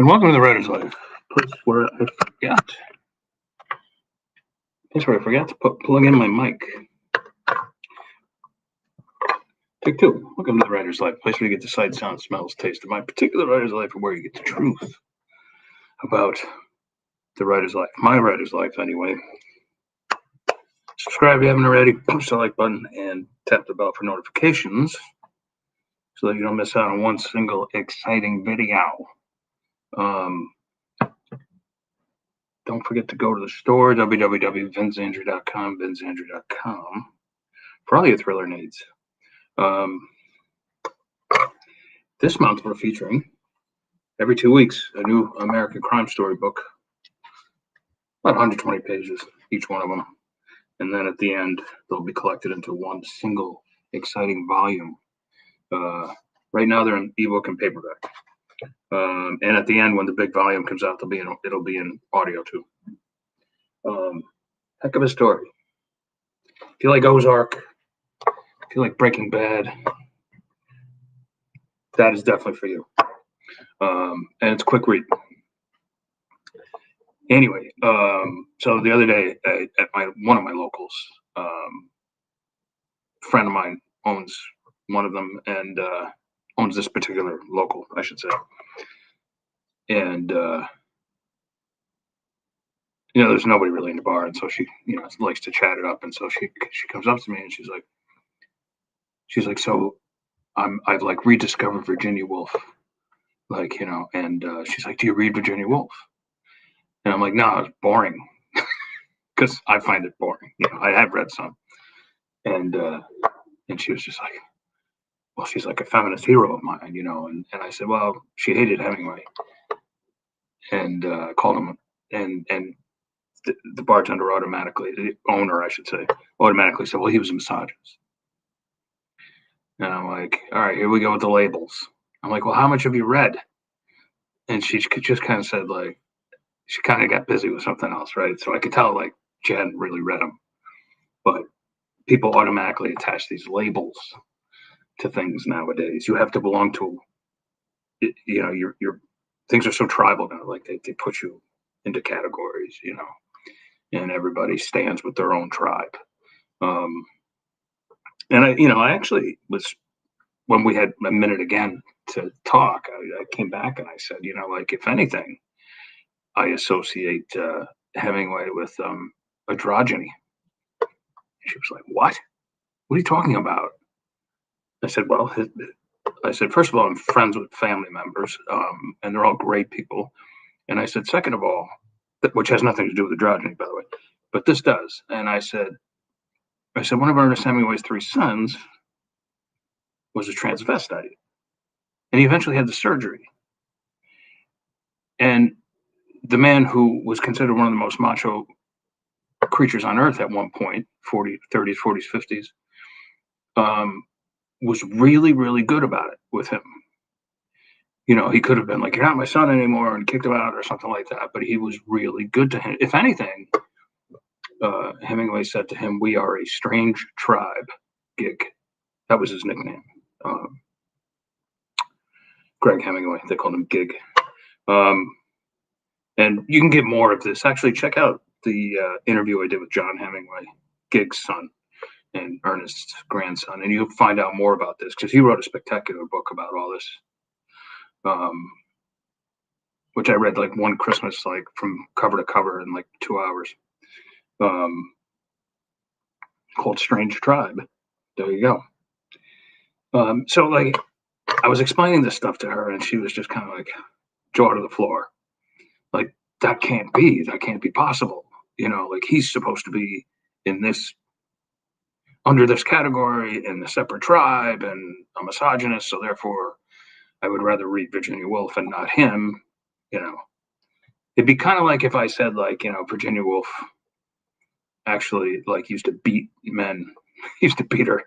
And welcome to the Writer's Life, place where I forgot to plug in my mic. Take two. Welcome to the Writer's Life, place where you get the sight, sound, smells, taste of my particular writer's life, and where you get the truth about the writer's life, my writer's life, anyway. Subscribe if you haven't already. Push the like button and tap the bell for notifications so that you don't miss out on one single exciting video. Don't forget to go to the store, www.vincandrew.com, vincandrew.com, for all your thriller needs. This month we're featuring, every 2 weeks, a new American crime story book, about 120 pages, each one of them. And then at the end, they'll be collected into one single exciting volume. Right now they're in ebook and paperback. And at the end, when the big volume comes out, it'll be in audio too. Heck of a story. If you like Ozark, if you like Breaking Bad, that is definitely for you. And it's a quick read. Anyway, so the other day at one of my locals, a friend of mine owns one of them and owns this particular local, I should say. And there's nobody really in the bar, and so she likes to chat it up. And so she comes up to me and she's like, so I've like rediscovered Virginia Woolf, and she's like, do you read Virginia Woolf? And I'm like, no, it's boring, because I find it boring. I have read some, and she was just like, well, she's like a feminist hero of mine, and I said, well, she hated Hemingway, and called him, and the bartender the owner, I should say, automatically said, well, he was a misogynist. And I'm like, all right, here we go with the labels. I'm like, well, how much have you read? And she just kind of said, like, she kind of got busy with something else, right? So I could tell, like, she hadn't really read them. But people automatically attach these labels to things nowadays. You have to belong to, your things are so tribal now. Like, they put you into categories, and everybody stands with their own tribe. And I actually was, when we had a minute again to talk, I came back and I said, like, if anything, I associate Hemingway with androgyny. She was like, what? What are you talking about? I said, well, first of all, I'm friends with family members, and they're all great people. And I said, second of all, which has nothing to do with androgyny, by the way, but this does. And I said, one of Ernest Hemingway's three sons was a transvestite, and he eventually had the surgery. And the man who was considered one of the most macho creatures on earth at one point, 30s, 40s, 50s, was really, really good about it with him. He could have been like, you're not my son anymore, and kicked him out or something like that, but he was really good to him. If anything, Hemingway said to him, we are a strange tribe, Gig. That was his nickname. Greg Hemingway, they called him Gig. And you can get more of this. Actually, check out the interview I did with John Hemingway, Gig's son and Ernest's grandson, and you'll find out more about this, because he wrote a spectacular book about all this, which I read like one Christmas, like from cover to cover in like 2 hours, called Strange Tribe. There you go. So like, I was explaining this stuff to her, and she was just kind of like jaw to the floor. Like, that can't be possible. Like, he's supposed to be in this, under this category, in the separate tribe, and a misogynist. So therefore, I would rather read Virginia Woolf and not him. It'd be kind of like if I said, like, Virginia Woolf actually, like, used to beat men, used to beat her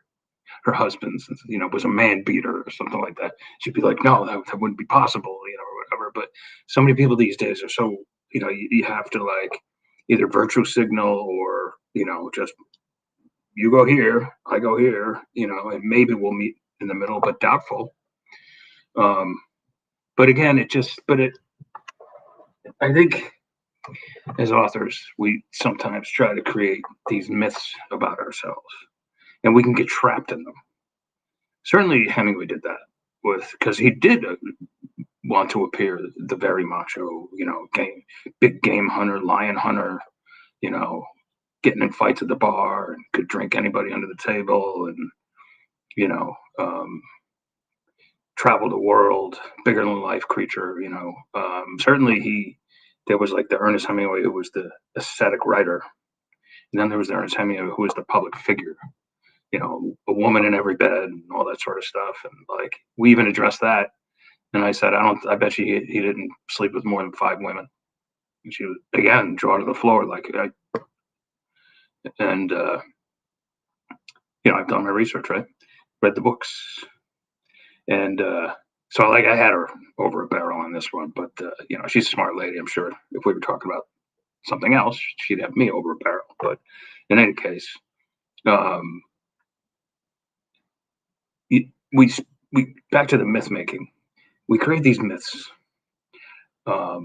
husbands, was a man beater or something like that. She'd be like, no, that wouldn't be possible, or whatever. But so many people these days are so, you have to, like, either virtue signal or, just, you go here, I go here, and maybe we'll meet in the middle, but doubtful. But again, I think as authors, we sometimes try to create these myths about ourselves, and we can get trapped in them. Certainly, Hemingway did that because he did want to appear the very macho, big game hunter, lion hunter, you know, getting in fights at the bar and could drink anybody under the table, and you know, travel the world, bigger than life creature. Certainly there was like the Ernest Hemingway who was the aesthetic writer, and then there was the Ernest Hemingway who was the public figure. A woman in every bed and all that sort of stuff. And like we even addressed that. And I said, I bet you he didn't sleep with more than 5 women. And she was again jaw to the floor, and I've done my research, right? Read the books, and so like I had her over a barrel on this one, but she's a smart lady. I'm sure if we were talking about something else, she'd have me over a barrel. But in any case, we back to the myth making. We create these myths. I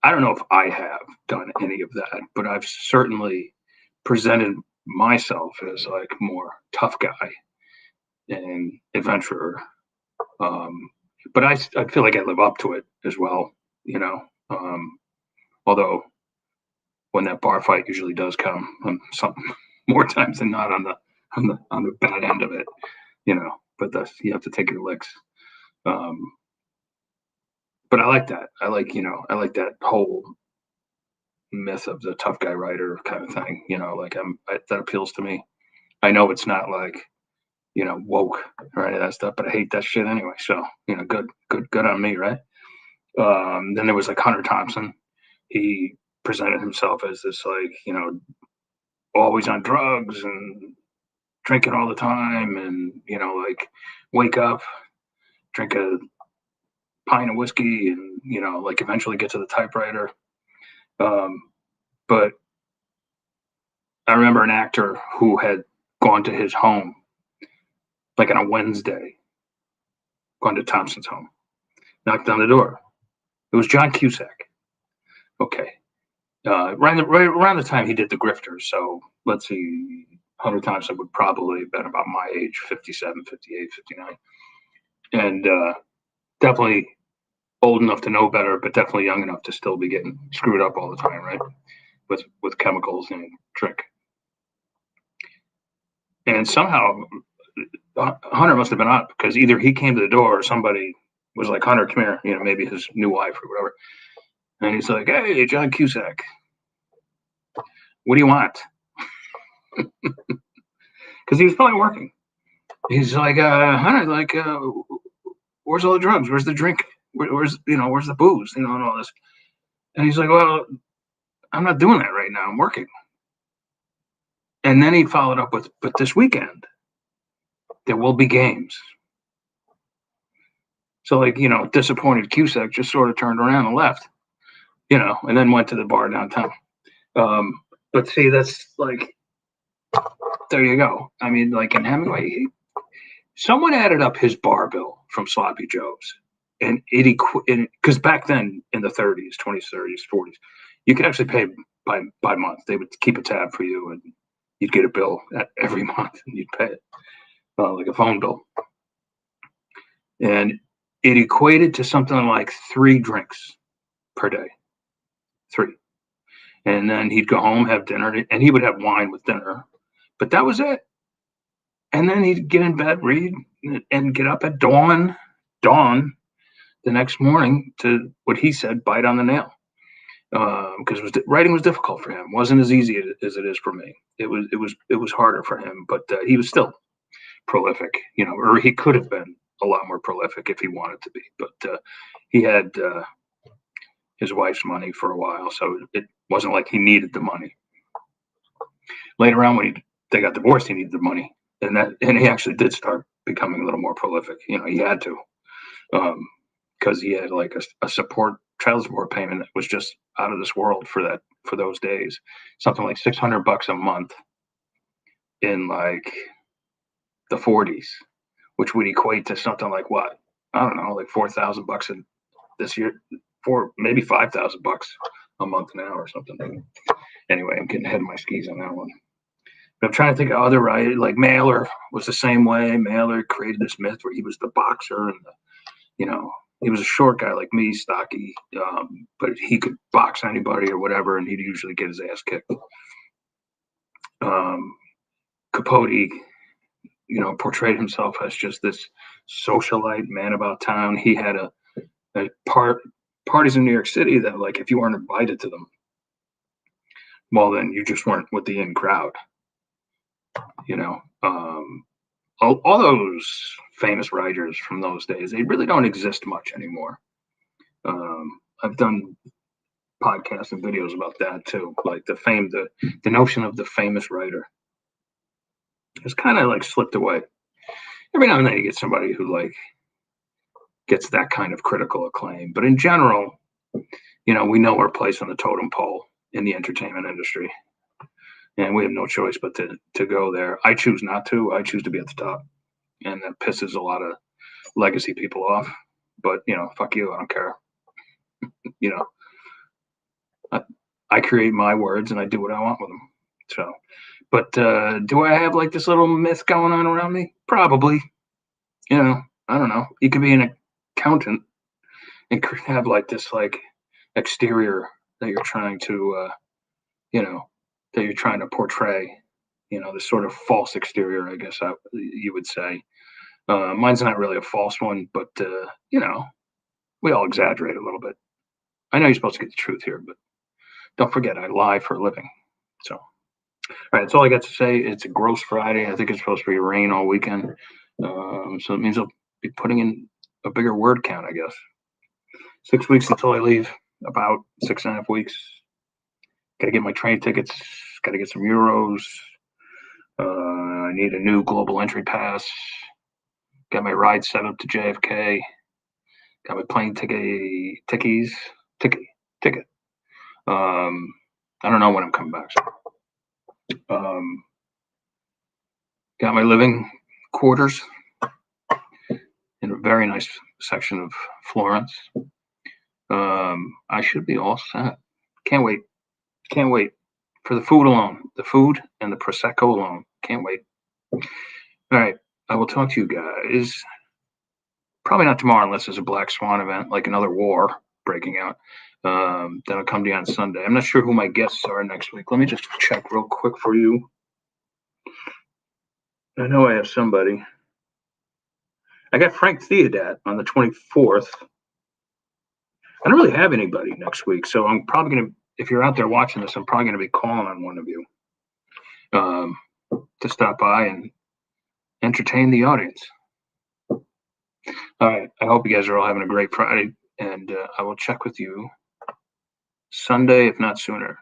don't know if I have done any of that, but I've certainly presented myself as like more tough guy and adventurer. But I feel like I live up to it as well, although when that bar fight usually does come, something more times than not on the bad end of it, but you have to take your licks. But I like that. I like that whole myth of the tough guy writer kind of thing. That appeals to me. I know it's not like woke or any of that stuff, but I hate that shit anyway. So good on me, right? Then there was like Hunter Thompson. He presented himself as this like always on drugs and drinking all the time, and like wake up, drink a pint of whiskey, and like eventually get to the typewriter. But I remember an actor who had gone to his home like on a Wednesday, gone to Thompson's home, knocked on the door. It was John Cusack. Okay. Right around the time he did The Grifters. So let's see, Hunter Thompson would probably have been about my age, 57, 58, 59. And definitely old enough to know better, but definitely young enough to still be getting screwed up all the time, right? With chemicals and drink. And somehow Hunter must have been up because either he came to the door or somebody was like, Hunter, come here, maybe his new wife or whatever. And he's like, hey, John Cusack, what do you want? Because he was probably working. He's like, Hunter, like, where's all the drugs? Where's the drink? Where's the booze? And all this. And he's like, well, I'm not doing that right now. I'm working. And then he followed up with, but this weekend, there will be games. So like, disappointed Cusack just sort of turned around and left, and then went to the bar downtown. But see, that's like, there you go. I mean, like in Hemingway, someone added up his bar bill from Sloppy Joe's, and because back then in the 30s, 20s, 30s, 40s, you could actually pay by month. They would keep a tab for you, and you'd get a bill every month, and you'd pay it like a phone bill. And it equated to something like 3 drinks per day. 3. And then he'd go home, have dinner, and he would have wine with dinner. But that was it. And then he'd get in bed, read, and get up at dawn the next morning to what he said, bite on the nail. Because writing was difficult for him. It wasn't as easy as it is for me. It was harder for him, but he was still prolific, or he could have been a lot more prolific if he wanted to be. But he had his wife's money for a while, so it wasn't like he needed the money. Later on, when they got divorced, he needed the money, and he actually did start becoming a little more prolific. He had to, because he had like a child support payment that was just out of this world for those days, something like $600 a month in like the 40s, which would equate to something like what? I don't know, like $4,000 in this year maybe $5,000 a month now or something. Anyway, I'm getting ahead of my skis on that one. But I'm trying to think of other writers, like Mailer was the same way. Mailer created this myth where he was the boxer, and he was a short guy like me, stocky, but he could box anybody or whatever, and he'd usually get his ass kicked. Capote, portrayed himself as just this socialite man about town. He had a parties in New York City that, like, if you weren't invited to them, well, then you just weren't with the in crowd. All those famous writers from those days, they really don't exist much anymore. I've done podcasts and videos about that too. Like the notion of the famous writer has kind of like slipped away. Every now and then you get somebody who like gets that kind of critical acclaim, but in general, we know our place on the totem pole in the entertainment industry, and we have no choice but to go there. I choose not to. I choose to be at the top, and that pisses a lot of legacy people off. But fuck you. I don't care. I create my words and I do what I want with them. So, but do I have like this little myth going on around me? Probably. I don't know. You could be an accountant and have like this like exterior that you're trying to portray. This sort of false exterior, I guess you would say. Mine's not really a false one, but we all exaggerate a little bit. I know you're supposed to get the truth here, but don't forget, I lie for a living. So, all right, that's all I got to say. It's a gross Friday. I think it's supposed to be rain all weekend. So it means I'll be putting in a bigger word count, I guess. 6 weeks until I leave, about 6.5 weeks. Got to get my train tickets. Got to get some euros. I need a new global entry pass. Got my ride set up to JFK. Got my plane ticket. I don't know when I'm coming back. So. Got my living quarters in a very nice section of Florence. I should be all set. Can't wait for the food alone. The food and the Prosecco alone. Can't wait. All right. I will talk to you guys. Probably not tomorrow unless there's a Black Swan event, like another war breaking out. That'll come to you on Sunday. I'm not sure who my guests are next week. Let me just check real quick for you. I know I have somebody. I got Frank Theodat on the 24th. I don't really have anybody next week, so I'm probably going to, if you're out there watching this, I'm probably going to be calling on one of you to stop by and entertain the audience. All right. I hope you guys are all having a great Friday, and I will check with you Sunday, if not sooner.